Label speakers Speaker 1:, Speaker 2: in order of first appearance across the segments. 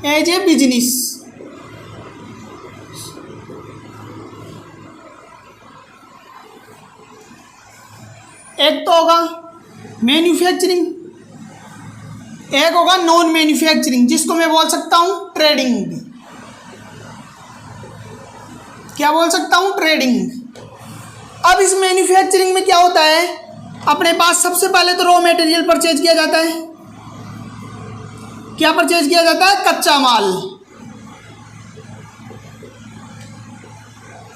Speaker 1: As a business. एक तो होगा मैन्युफैक्चरिंग, एक होगा नॉन मैन्युफैक्चरिंग, जिसको मैं बोल सकता हूं ट्रेडिंग। क्या बोल सकता हूं? ट्रेडिंग। अब इस मैन्युफैक्चरिंग में क्या होता है, अपने पास सबसे पहले तो रॉ मटेरियल परचेज किया जाता है। क्या परचेज किया जाता है? कच्चा माल।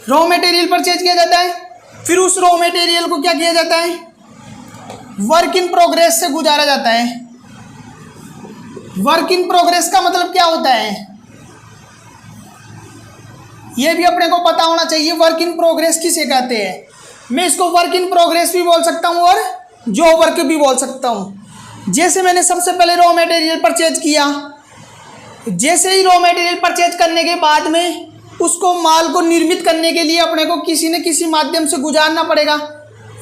Speaker 1: रॉ मटेरियल परचेज किया जाता है। फिर उस रॉ मटेरियल को क्या किया जाता है? वर्क इन प्रोग्रेस से गुजारा जाता है। वर्क इन प्रोग्रेस का मतलब क्या होता है, यह भी अपने को पता होना चाहिए। वर्क इन प्रोग्रेस किसे कहते हैं? मैं इसको वर्क इन प्रोग्रेस भी बोल सकता हूं और जॉब वर्क भी बोल सकता हूं। जैसे मैंने सबसे पहले रॉ मटेरियल परचेज किया, जैसे ही रॉ मटेरियल परचेज करने के बाद में उसको माल को निर्मित करने के लिए अपने को किसी न किसी माध्यम से गुजारना पड़ेगा,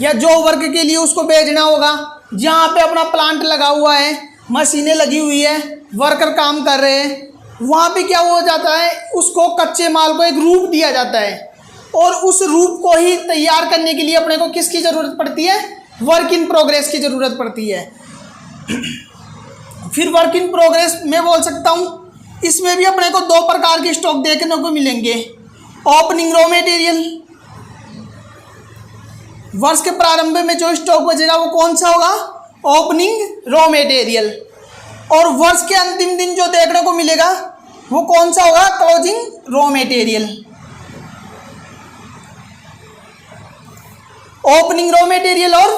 Speaker 1: या जॉब वर्क के लिए उसको भेजना होगा। जहाँ पे अपना प्लांट लगा हुआ है, मशीनें लगी हुई है, वर्कर काम कर रहे हैं, वहाँ पे क्या हो जाता है, उसको कच्चे माल को एक रूप दिया जाता है, और उस रूप को ही तैयार करने के लिए अपने को किसकी ज़रूरत पड़ती है? वर्क इन प्रोग्रेस की ज़रूरत पड़ती है। फिर वर्क इन प्रोग्रेस मैं बोल सकता हूँ, इसमें भी अपने को दो प्रकार के स्टॉक देखने को मिलेंगे। ओपनिंग रॉ मटेरियल, वर्ष के प्रारंभ में जो स्टॉक बचेगा वो कौन सा होगा? Opening raw material. और वर्ष के अंतिम दिन जो देखने को मिलेगा वो कौन सा होगा? Closing raw material. Opening raw material और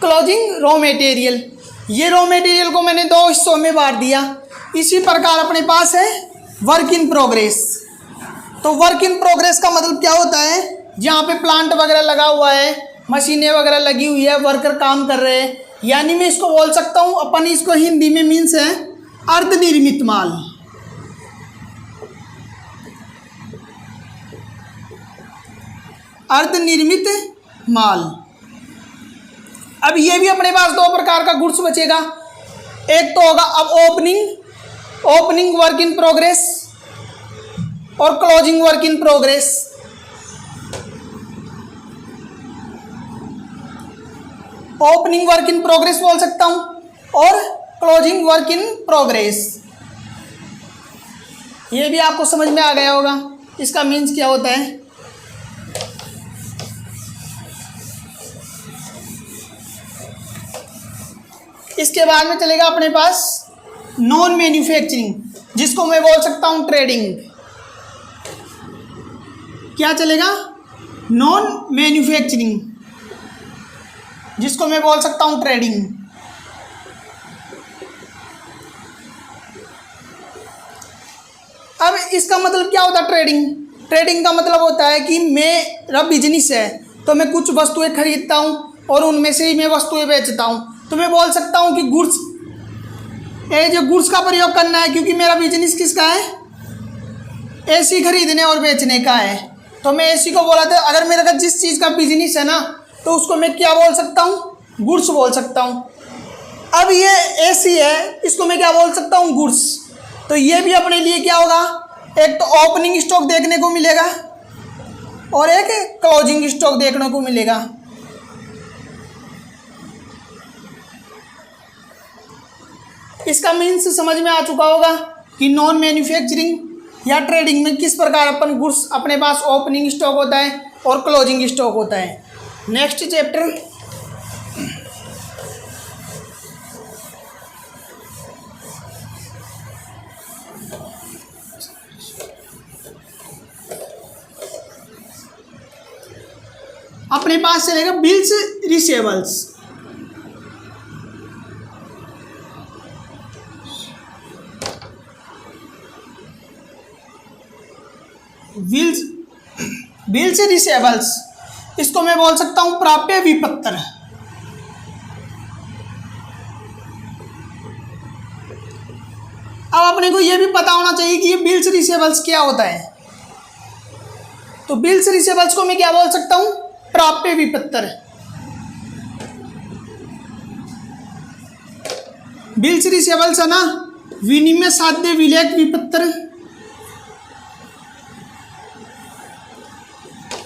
Speaker 1: क्लोजिंग रॉ मटेरियल, ये रॉ मटेरियल को मैंने दो हिस्सों में बांट दिया। इसी प्रकार अपने पास है वर्क इन प्रोग्रेस। तो वर्क इन प्रोग्रेस का मतलब क्या होता है? जहाँ पे प्लांट वगैरह लगा हुआ है, मशीनें वगैरह लगी हुई है, वर्कर काम कर रहे हैं, यानी मैं इसको बोल सकता हूँ, अपन इसको हिंदी में मीन्स है अर्धनिर्मित माल। अर्धनिर्मित माल। अब ये भी अपने पास दो प्रकार का गुड्स बचेगा। एक तो होगा अब ओपनिंग वर्क इन प्रोग्रेस और closing work in progress. Opening work in progress बोल सकता हूं और क्लोजिंग वर्क इन प्रोग्रेस। ये भी आपको समझ में आ गया होगा इसका मीन्स क्या होता है। इसके बाद में चलेगा अपने पास नॉन मैन्युफैक्चरिंग, जिसको मैं बोल सकता हूं ट्रेडिंग। क्या चलेगा? नॉन मैन्युफैक्चरिंग, जिसको मैं बोल सकता हूं ट्रेडिंग। अब इसका मतलब क्या होता है ट्रेडिंग? ट्रेडिंग का मतलब होता है कि मेरा बिजनेस है तो मैं कुछ वस्तुएं खरीदता हूं और उनमें से ही मैं वस्तुएं बेचता हूं। तो मैं बोल सकता हूं कि गुड्स, ये जो गुड्स का प्रयोग करना है, क्योंकि मेरा बिजनेस किसका है? एसी खरीदने और बेचने का है। तो मैं एसी को बोला था, अगर मेरा जिस चीज़ का बिजनेस है ना, तो उसको मैं क्या बोल सकता हूँ? गुड्स बोल सकता हूँ। अब ये एसी है, इसको मैं क्या बोल सकता हूँ? गुड्स। तो ये भी अपने लिए क्या होगा? एक तो ओपनिंग स्टॉक देखने को मिलेगा और एक क्लोजिंग स्टॉक देखने को मिलेगा। इसका मीन्स समझ में आ चुका होगा कि नॉन मैन्युफैक्चरिंग या ट्रेडिंग में किस प्रकार अपन गुड्स, अपने पास ओपनिंग स्टॉक होता है और क्लोजिंग स्टॉक होता है। नेक्स्ट चैप्टर अपने पास चलेगा बिल्स रिसीवेबल्स। बिल्स रिसीवेबल्स, इसको मैं बोल सकता हूं प्राप्य विपत्र। अब अपने को यह भी पता होना चाहिए कि ये बिल्स रिसीवेबल्स क्या होता है। तो बिल्स रिसीवेबल्स को मैं क्या बोल सकता हूं? प्राप्य विपत्र। बिल्स रिसीवेबल्स है ना, विनिमय साध्य विलेख विपत्र,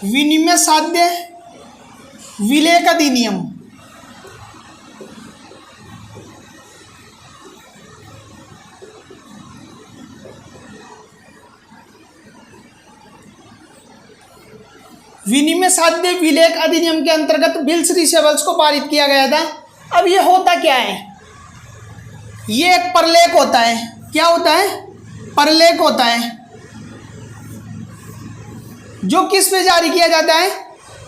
Speaker 1: विनिमय साध्य विलेख अधिनियम, विनिमय साध्य विलेख अधिनियम के अंतर्गत बिल्स रिसीवेबल्स को पारित किया गया था। अब ये होता क्या है, ये एक परलेख होता है। क्या होता है? परलेख होता है, जो किस पे जारी किया जाता है?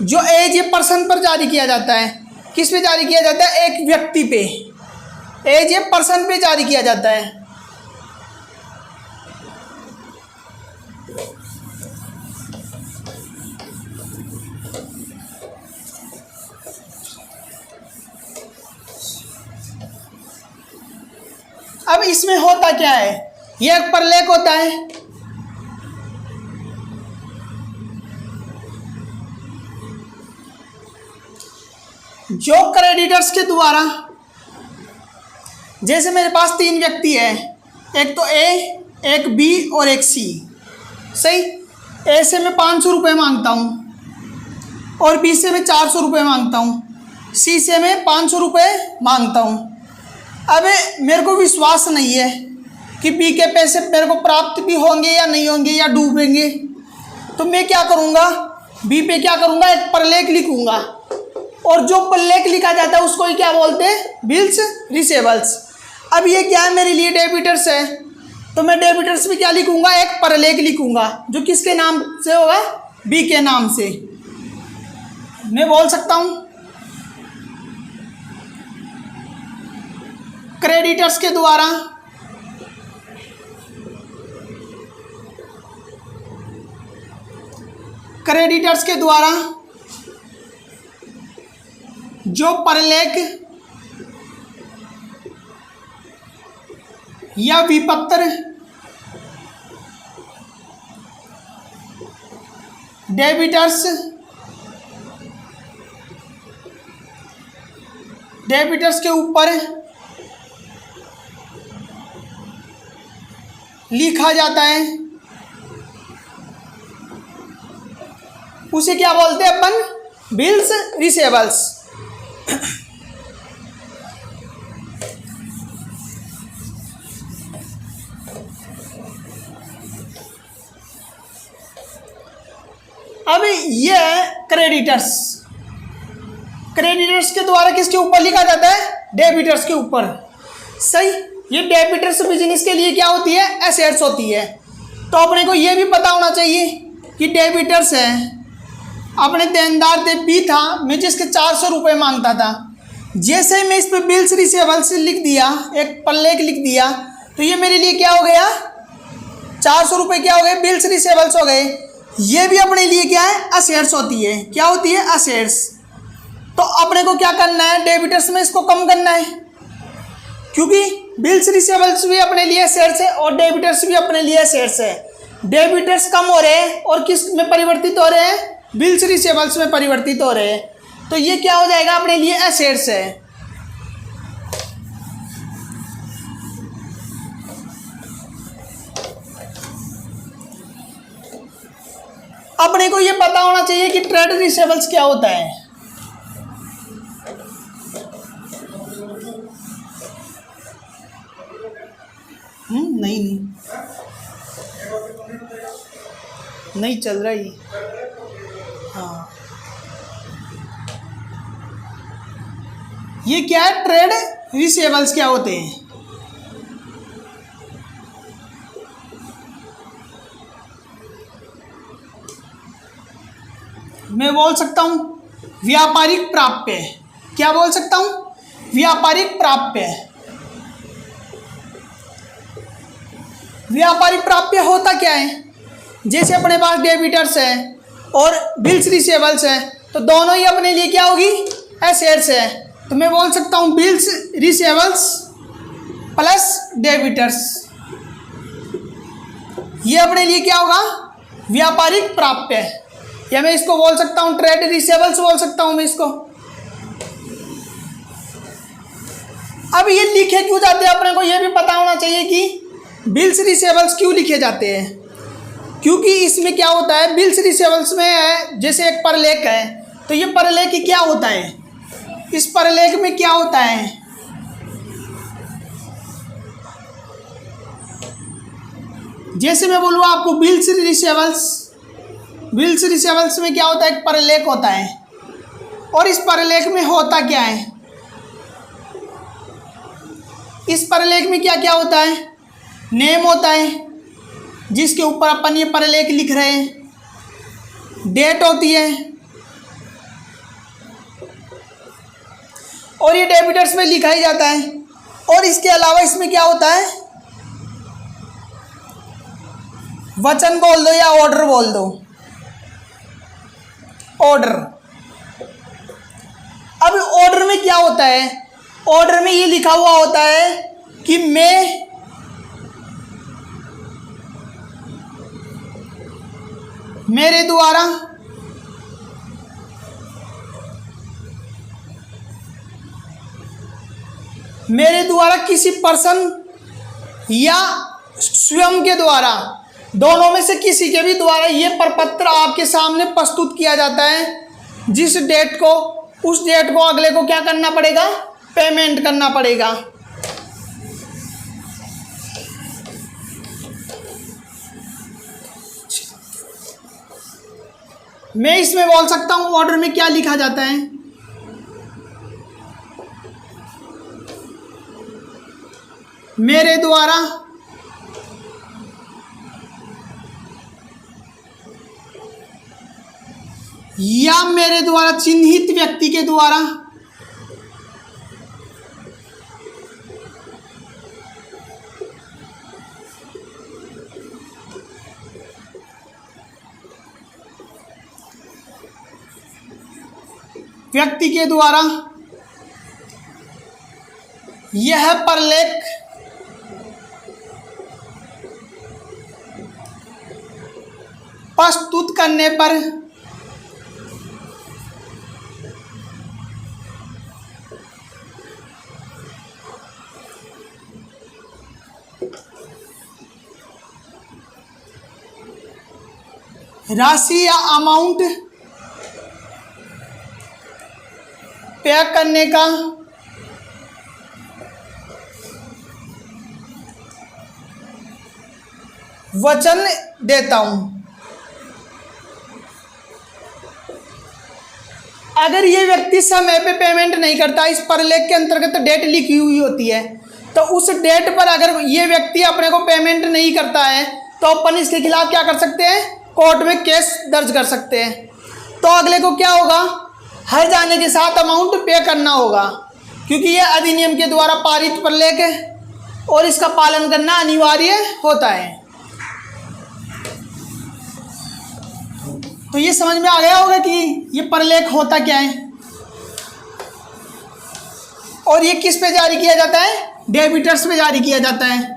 Speaker 1: जो एज ए पर्सन पर जारी किया जाता है। किस पे जारी किया जाता है? एक व्यक्ति पे, एज ए पर्सन पे जारी किया जाता है। अब इसमें होता क्या है, यह एक परलेख होता है। जो क्रेडिटर्स के द्वारा, जैसे मेरे पास 3 व्यक्ति है, एक तो ए, एक बी और एक सी। सही, ए से मैं 500 रुपये मांगता हूँ और बी से मैं 400 रुपये मांगता हूँ, सी से मैं 500 रुपये मांगता हूँ। अब मेरे को विश्वास नहीं है कि बी के पैसे मेरे को प्राप्त भी होंगे या नहीं होंगे या डूबेंगे, तो मैं क्या करूँगा, बी पे क्या करूँगा, एक परलेख लिखूँगा। और जो परलेख लिखा जाता है उसको ही क्या बोलते हैं? Bills receivables. अब ये क्या है, मेरे लिए डेबिटर्स है, तो मैं डेबिटर्स में क्या लिखूँगा, एक परलेख लिखूँगा, जो किसके नाम से होगा? बी के नाम से। मैं बोल सकता हूँ क्रेडिटर्स के द्वारा जो परलेख या विपत्र डेबिटर्स के ऊपर लिखा जाता है, उसे क्या बोलते हैं अपन? Bills receivables. अब ये क्रेडिटर्स के द्वारा किसके ऊपर लिखा जाता है? डेबिटर्स के ऊपर। सही, ये डेबिटर्स बिजनेस के लिए क्या होती है? एसेट्स होती है। तो अपने को ये भी पता होना चाहिए कि डेबिटर्स है, अपने देनदार थे बी था, मैं जिसके 400 रुपये मांगता था, जैसे मैं इस पर बिल्स रिसीवेबल्स लिख दिया, एक परलेख लिख दिया, तो ये मेरे लिए क्या हो गया? 400 रुपये क्या हो गए? बिल्स रिसीवेबल्स हो गए। ये भी अपने लिए क्या है? असेट्स होती है। क्या होती है? असेट्स। तो अपने को क्या करना है? डेबिटर्स में इसको कम करना है, क्योंकि बिल्स रिसीवेबल्स भी अपने लिए असेट्स है और डेबिटर्स भी अपने लिए असेट्स है। डेबिटर्स कम हो रहे हैं और किस में परिवर्तित हो रहे हैं? बिल्स रिसीवेबल्स में परिवर्तित हो रहे हैं। तो ये क्या हो जाएगा? अपने लिए असेट्स है। अपने को ये पता होना चाहिए कि ट्रेड रिसीवेबल्स क्या होता है। नहीं चल रहा ही। हाँ, ये क्या है? ट्रेड रिसीवेबल्स क्या होते हैं? मैं बोल सकता हूं व्यापारिक प्राप्य। क्या बोल सकता हूं? व्यापारिक प्राप्य। व्यापारिक प्राप्य होता क्या है? जैसे अपने पास डेबिटर्स है और बिल्स रिसीवेबल्स है, तो दोनों ही अपने लिए क्या होगी? एसेट्स है। तो मैं बोल सकता हूँ बिल्स रिसीवेबल्स प्लस डेबिटर्स, ये अपने लिए क्या होगा? व्यापारिक प्राप्य। या मैं इसको बोल सकता हूँ ट्रेड रिसीवेबल्स बोल सकता हूँ मैं इसको। अब ये लिखे क्यों जाते हैं, अपने को ये भी पता होना चाहिए कि बिल्स रिसीवेबल्स क्यों लिखे जाते हैं। क्योंकि इसमें क्या होता है, बिल्स रिसीवेबल्स में है जैसे एक परलेख है, तो ये परलेख क्या होता है, इस परलेख में क्या होता है, जैसे मैं बोलूँ आपको बिल्स रिसीवेबल्स में क्या होता है, एक परलेख होता है। और इस परलेख में होता क्या है, इस परलेख में क्या क्या होता है, नेम होता है जिसके ऊपर अपन ये परलेख लिख रहे हैं, डेट होती है, और ये डेबिटर्स में लिखा ही जाता है। और इसके अलावा इसमें क्या होता है, वचन बोल दो या ऑर्डर बोल दो, ऑर्डर। अब ऑर्डर में क्या होता है, ऑर्डर में ये लिखा हुआ होता है कि मैं मेरे द्वारा किसी पर्सन या स्वयं के द्वारा, दोनों में से किसी के भी द्वारा ये प्रपत्र आपके सामने प्रस्तुत किया जाता है, जिस डेट को, उस डेट को अगले को क्या करना पड़ेगा, पेमेंट करना पड़ेगा। मैं इसमें बोल सकता हूं ऑर्डर में क्या लिखा जाता है, मेरे द्वारा या मेरे द्वारा चिन्हित व्यक्ति के द्वारा यह परलेख प्रस्तुत करने पर राशि या अमाउंट पे करने का वचन देता हूं। अगर ये व्यक्ति समय पे पेमेंट नहीं करता, इस परलेख के अंतर्गत डेट लिखी हुई होती है, तो उस डेट पर अगर ये व्यक्ति अपने को पेमेंट नहीं करता है तो अपन इसके खिलाफ क्या कर सकते हैं, कोर्ट में केस दर्ज कर सकते हैं। तो अगले को क्या होगा, हर जाने के साथ अमाउंट पे करना होगा, क्योंकि ये अधिनियम के द्वारा पारित परलेख है और इसका पालन करना अनिवार्य होता है। तो ये समझ में आ गया होगा कि ये परलेख होता क्या है और ये किस पे जारी किया जाता है, डेबिटर्स पे जारी किया जाता है।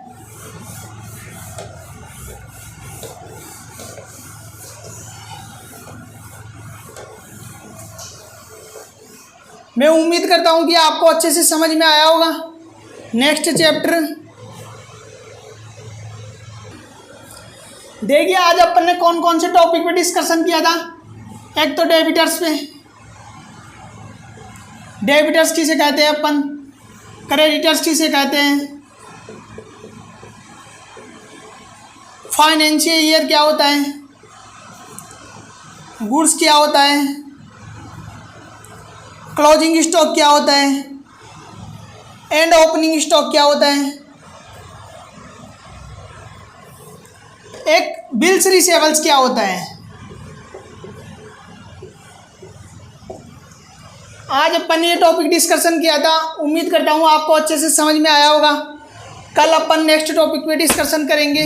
Speaker 1: मैं उम्मीद करता हूं कि आपको अच्छे से समझ में आया होगा। नेक्स्ट चैप्टर देखिए, आज अपन ने कौन कौन से टॉपिक पे डिस्कशन किया था। एक तो डेबिटर्स पे, डेबिटर्स किसे कहते हैं अपन, क्रेडिटर्स किसे कहते हैं, फाइनेंशियल ईयर क्या होता है, गुड्स क्या होता है, क्लोजिंग स्टॉक क्या होता है, एंड ओपनिंग स्टॉक क्या होता है, एक बिल्स रिसीवेबल्स क्या होता है। आज अपन ने ये टॉपिक डिस्कशन किया था, उम्मीद करता हूँ आपको अच्छे से समझ में आया होगा। कल अपन नेक्स्ट टॉपिक पे डिस्कशन करेंगे।